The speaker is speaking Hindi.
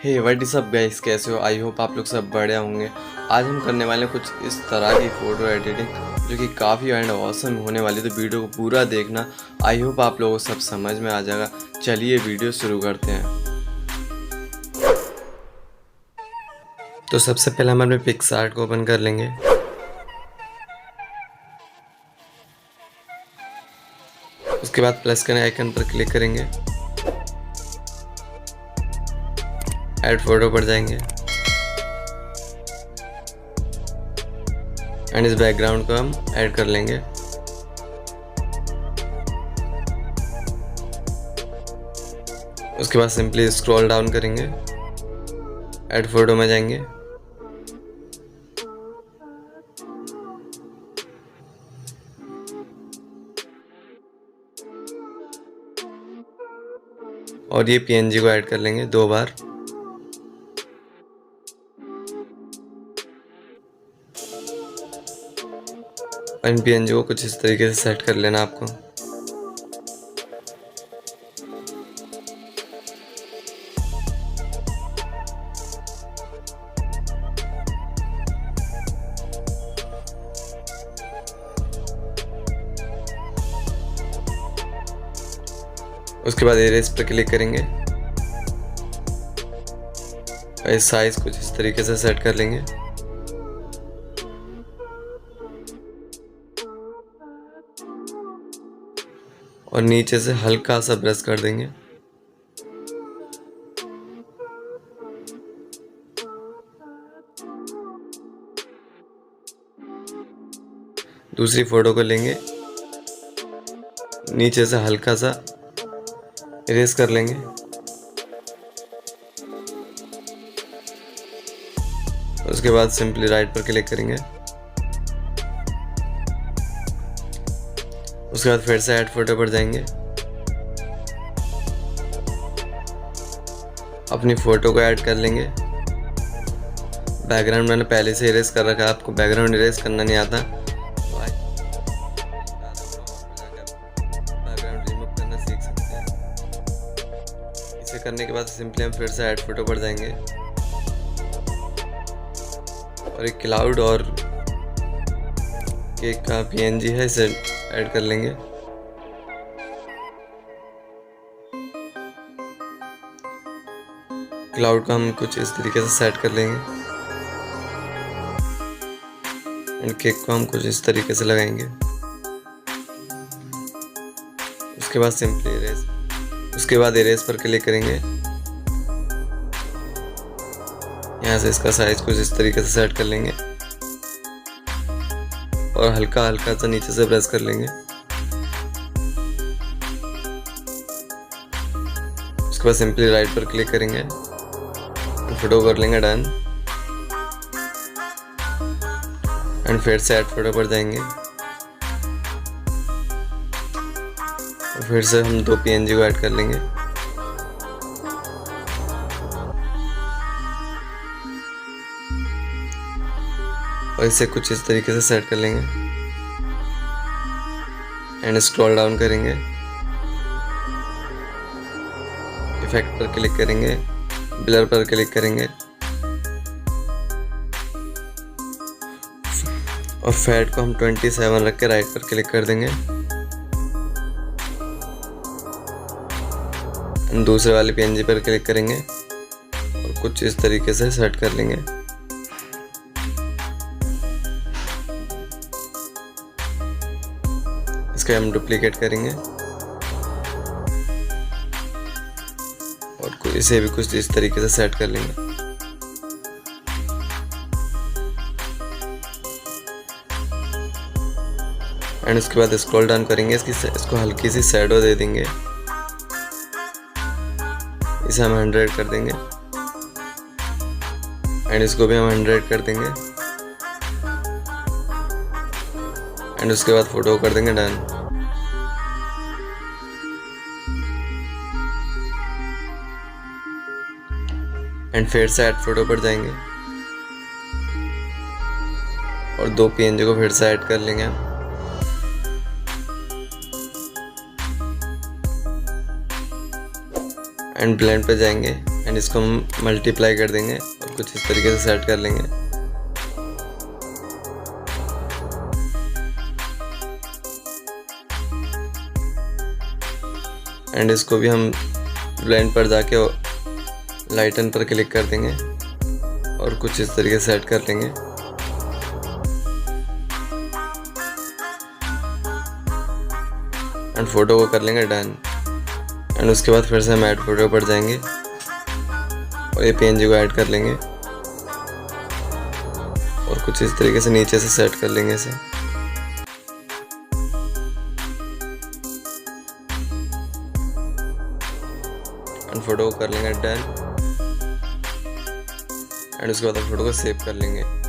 Hey what is up guys, कैसे हो? आई होप आप लोग सब बढ़िया होंगे। आज हम करने वाले हैं कुछ इस तरह की फ़ोटो एडिटिंग जो कि काफ़ी एंड ऑसम होने वाली, तो वीडियो को पूरा देखना। आई होप आप लोगों को सब समझ में आ जाएगा। चलिए वीडियो शुरू करते हैं। तो सबसे पहले हम अपने पिक्सआर्ट को ओपन कर लेंगे। उसके बाद प्लस के आइकन पर क्लिक करेंगे, ऐड फोटो पर जाएंगे एंड इस बैकग्राउंड को हम ऐड कर लेंगे। उसके बाद सिंपली स्क्रॉल डाउन करेंगे, ऐड फोटो में जाएंगे और ये पीएनजी को ऐड कर लेंगे 2 बार। इन पीएनजी को कुछ इस तरीके से सेट कर लेना आपको। उसके बाद इरेज पर क्लिक करेंगे और इस साइज कुछ इस तरीके से सेट कर लेंगे। और नीचे से हल्का सा ब्रश कर देंगे। दूसरी फोटो को लेंगे, नीचे से हल्का सा इरेज कर लेंगे। उसके बाद सिंपली राइट पर क्लिक करेंगे। उसके बाद फिर से ऐड फोटो पर जाएंगे। अपनी फोटो को ऐड कर लेंगे। बैकग्राउंड मैंने पहले से इरेज कर रखा है, आपको बैकग्राउंड इरेज करना नहीं आता बैकग्राउंड रिमूव करना सीख सकते हैं। इसे करने के बाद सिंपली हम फिर से ऐड फोटो पर जाएंगे और एक क्लाउड और केक का पीएनजी है, इसे ऐड कर लेंगे। क्लाउड को हम कुछ इस तरीके से सेट कर लेंगे एंड केक को हम कुछ इस तरीके से लगाएंगे। उसके बाद सिंपली इरेज, उसके बाद इरेज पर क्लिक करेंगे। यहाँ से इसका साइज कुछ इस तरीके से सेट कर लेंगे और हल्का हल्का सा नीचे से ब्रश कर लेंगे। उसके बाद सिंपली राइट पर क्लिक करेंगे, फोटो कर लेंगे डन एंड फिर से ऐड फोटो पर जाएंगे और फिर से हम 2 पीएनजी को ऐड कर लेंगे। और इसे कुछ इस तरीके से सेट कर लेंगे एंड स्क्रॉल डाउन करेंगे, इफेक्ट पर क्लिक करेंगे, ब्लर पर क्लिक करेंगे और फैट को हम 27 रख के राइट पर क्लिक कर देंगे। दूसरे वाले पीएनजी पर क्लिक करेंगे और कुछ इस तरीके से सेट कर लेंगे। इसका हम डुप्लीकेट करेंगे और इसे भी कुछ इस तरीके से सेट कर लेंगे। एंड उसके बाद स्क्रॉल डाउन करेंगे, इसको हल्की सी शैडो दे देंगे। इसे हम 100 कर देंगे एंड इसको भी हम 100 कर देंगे एंड उसके बाद फोटो कर देंगे डन। एंड फिर से ऐड फोटो पर जाएंगे और 2 पीएनजी को फिर से ऐड कर लेंगे हम। एंड ब्लेंड पे जाएंगे एंड इसको हम मल्टीप्लाई कर देंगे और कुछ इस तरीके से सेट कर लेंगे। एंड इसको भी हम ब्लेंड पर जाके लाइटन पर क्लिक कर देंगे और कुछ इस तरीके से सेट कर लेंगे। एंड फोटो को कर लेंगे डन। एंड उसके बाद फिर से हम ऐड फोटो पर जाएंगे और ये PNG को ऐड कर लेंगे और कुछ इस तरीके से नीचे से सेट कर लेंगे इसे। एंड फोटो को कर लेंगे डन। एंड उसके बाद फोटो को सेव कर लेंगे।